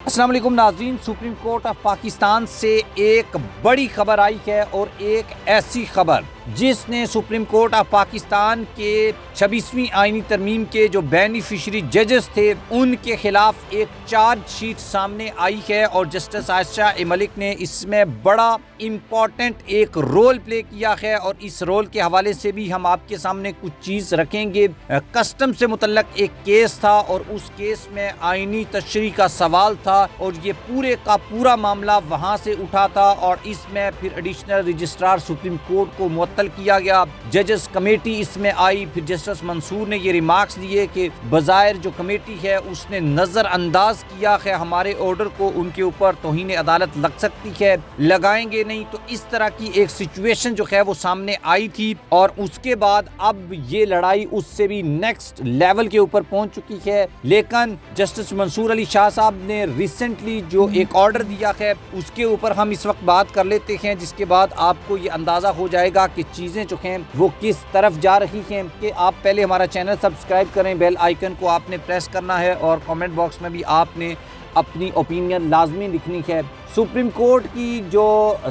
अस्सलाम वालेकुम नाज़रीन, सुप्रीम कोर्ट ऑफ पाकिस्तान से एक बड़ी खबर आई है और एक ऐसी खबर जिसने सुप्रीम कोर्ट ऑफ पाकिस्तान के 26वीं आईनी तरमीम के जो बेनिफिशरी जजेस थे उनके खिलाफ एक चार्ज शीट सामने आई है और जस्टिस आयशा मलिक ने इसमें बड़ा इम्पॉर्टेंट एक रोल प्ले किया है और इस रोल के हवाले से भी हम आपके सामने कुछ चीज़ रखेंगे। कस्टम से मुतल्लक एक केस था और उस केस में आईनी तशरीह का सवाल था और ये पूरे का पूरा मामला वहाँ से उठा था और इसमें फिर एडिशनल रजिस्ट्रार सुप्रीम कोर्ट को मुअत्तल किया गया। जजेस कमेटी इसमें आई, फिर जस्टिस मंसूर ने ये रिमार्क्स दिए कि बज़ाहिर जो कमेटी है उसने नज़रअंदाज किया है हमारे ऑर्डर को, उनके ऊपर तौहीन अदालत लग सकती है, लगाएंगे नहीं। तो इस तरह की एक सिचुएशन जो है वो सामने आई थी और उसके बाद अब ये लड़ाई उससे भी नेक्स्ट लेवल के ऊपर पहुंच चुकी है। लेकिन जस्टिस मंसूर अली शाह साहब ने रिसेंटली जो एक ऑर्डर दिया है उसके ऊपर हम इस वक्त बात कर लेते हैं, जिसके बाद आपको ये अंदाज़ा हो जाएगा कि चीज़ें जो हैं वो किस तरफ जा रही हैं। कि आप पहले हमारा चैनल सब्सक्राइब करें, बेल आइकन को आपने प्रेस करना है और कमेंट बॉक्स में भी आपने अपनी ओपिनियन लाजमी लिखनी है। सुप्रीम कोर्ट की जो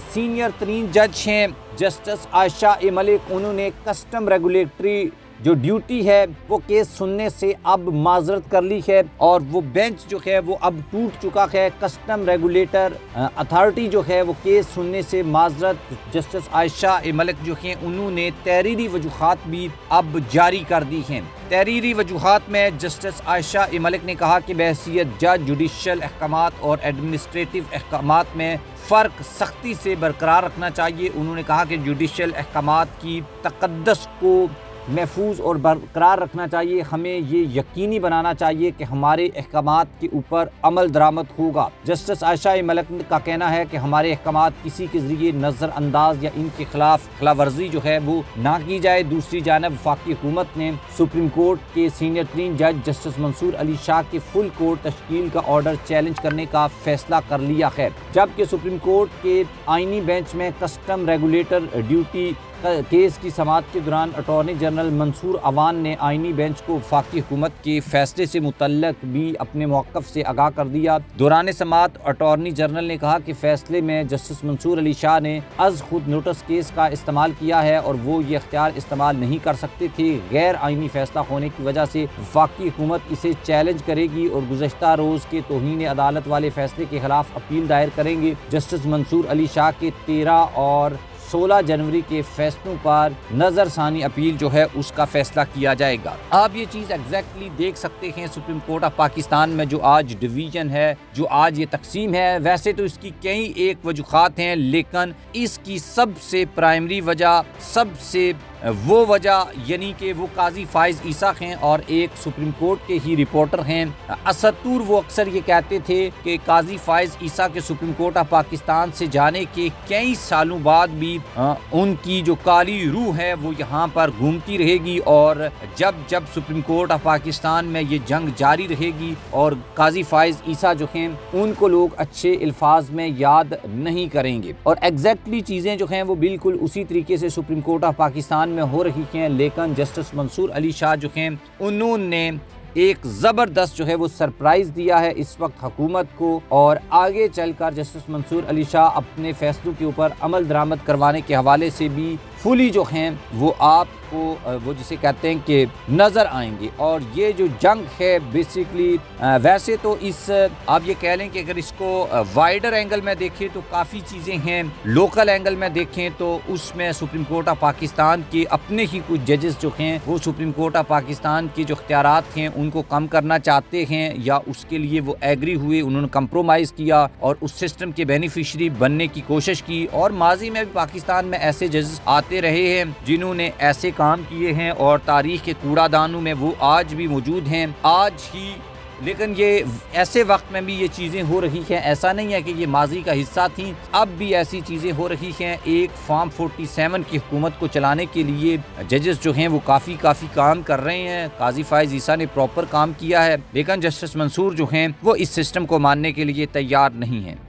सीनियर तरीन जज हैं जस्टिस आयशा मलिक, उन्होंने कस्टम रेगुलेटरी जो ड्यूटी है वो केस सुनने से अब माजरत कर ली है और वो बेंच जो है वो अब टूट चुका है। कस्टम रेगुलेटर अथॉरिटी जो है वो केस सुनने से माजरत जस्टिस आयशा मलिक जो हैं उन्होंने तहरीरी वजूहात भी अब जारी कर दी हैं। तहरीरी वजूहात में जस्टिस आयशा मलिक ने कहा कि बहैसियत जज जुडिशल अहकामात और एडमिनिस्ट्रेटिव अहकामात में फ़र्क सख्ती से बरकरार रखना चाहिए। उन्होंने कहा कि जुडिशल अहकामात की तक़द्दुस को महफूज और बरकरार रखना चाहिए। हमें ये यकीनी बनाना चाहिए कि हमारे अहकामात के ऊपर अमल दरामद होगा। जस्टिस आयशा मलिक का कहना है कि हमारे अहकामात किसी के ज़रिए नज़रअंदाज या इनके खिलाफ खिलाफवर्जी जो है वो ना की जाए। दूसरी जानब वफाकी हुकूमत ने सुप्रीम कोर्ट के सीनियर तरीन जज जस्टिस मंसूर अली शाह के फुल कोर्ट तश्कील का ऑर्डर चैलेंज करने का फैसला कर लिया है, जबकि सुप्रीम कोर्ट के आईनी बेंच में कस्टम रेगुलेटर ड्यूटी केस की समाअत के दौरान अटॉर्नी जनरल मंसूर अवान ने आईनी बेंच को वफाकी हुकूमत के फैसले से मुतल्लक भी अपने मौक़िफ़ से आगाह कर दिया। दौरान समाअत अटॉर्नी जनरल ने कहा कि फैसले में जस्टिस मंसूर अली शाह ने अज़ खुद नोटिस केस का इस्तेमाल किया है और वो ये इख्तियार इस्तेमाल नहीं कर सकते थे। गैर आईनी फैसला होने की वजह से वफाकी हुकूमत इसे चैलेंज करेगी और गुज़श्ता रोज़ के तौहीन अदालत वाले फैसले के खिलाफ अपील दायर करेंगे। जस्टिस मंसूर अली शाह के 13 और 16 जनवरी के फैसलों पर नज़रसानी अपील जो है उसका फैसला किया जाएगा। आप ये चीज़ एग्जैक्टली देख सकते हैं सुप्रीम कोर्ट ऑफ पाकिस्तान में जो आज डिवीज़न है, जो आज ये तकसीम है। वैसे तो इसकी कई एक वजूहात हैं, लेकिन इसकी सबसे प्राइमरी वजह, सबसे वो वजह यानी कि वो काजी फाइज ईसा हैं और एक सुप्रीम कोर्ट के ही रिपोर्टर हैं असदूर। वो अक्सर ये कहते थे कि काजी फाइज ईसा के सुप्रीम कोर्ट ऑफ पाकिस्तान से जाने के कई सालों बाद भी उनकी जो काली रूह है वो यहाँ पर घूमती रहेगी और जब जब सुप्रीम कोर्ट ऑफ पाकिस्तान में ये जंग जारी रहेगी और काजी फाइज ईसा जो हैं उनको लोग अच्छे अल्फाज में याद नहीं करेंगे। और एग्जैक्टली चीज़ें जो हैं वो बिल्कुल उसी तरीके से सुप्रीम कोर्ट ऑफ पाकिस्तान में हो रही हैं। लेकिन जस्टिस मंसूर अली शाह जो हैं उन्होंने एक ज़बरदस्त जो है वो सरप्राइज़ दिया है इस वक्त हुकूमत को और आगे चलकर जस्टिस मंसूर अली शाह अपने फैसलों के ऊपर अमल दरामद करवाने के हवाले से भी फुली जो हैं वो आपको वो जिसे कहते हैं कि नज़र आएंगे। और ये जो जंग है बेसिकली वैसे तो इस आप ये कह लें कि अगर इसको वाइडर एंगल में देखें तो काफ़ी चीज़ें हैं, लोकल एंगल में देखें तो उसमें सुप्रीम कोर्ट ऑफ पाकिस्तान के अपने ही कुछ जजेस जो हैं वो सुप्रीम कोर्ट ऑफ पाकिस्तान के जो इख्तियारात हैं उनको कम करना चाहते हैं या उसके लिए वो एग्री हुए, उन्होंने कंप्रोमाइज़ किया और उस सिस्टम के बेनिफिशरी बनने की कोशिश की। और माजी में भी पाकिस्तान में ऐसे जजेस आते रहे हैं जिन्होंने ऐसे काम किए हैं और तारीख के कूड़ादानों में वो आज भी मौजूद हैं आज ही। लेकिन ये ऐसे वक्त में भी ये चीज़ें हो रही हैं, ऐसा नहीं है कि ये माजी का हिस्सा थी, अब भी ऐसी चीज़ें हो रही हैं। एक फॉर्म 47 की हुकूमत को चलाने के लिए जजेस जो हैं वो काफ़ी काम कर रहे हैं। काजी फाइज ईसा ने प्रॉपर काम किया है, लेकिन जस्टिस मंसूर जो हैं वो इस सिस्टम को मानने के लिए तैयार नहीं हैं।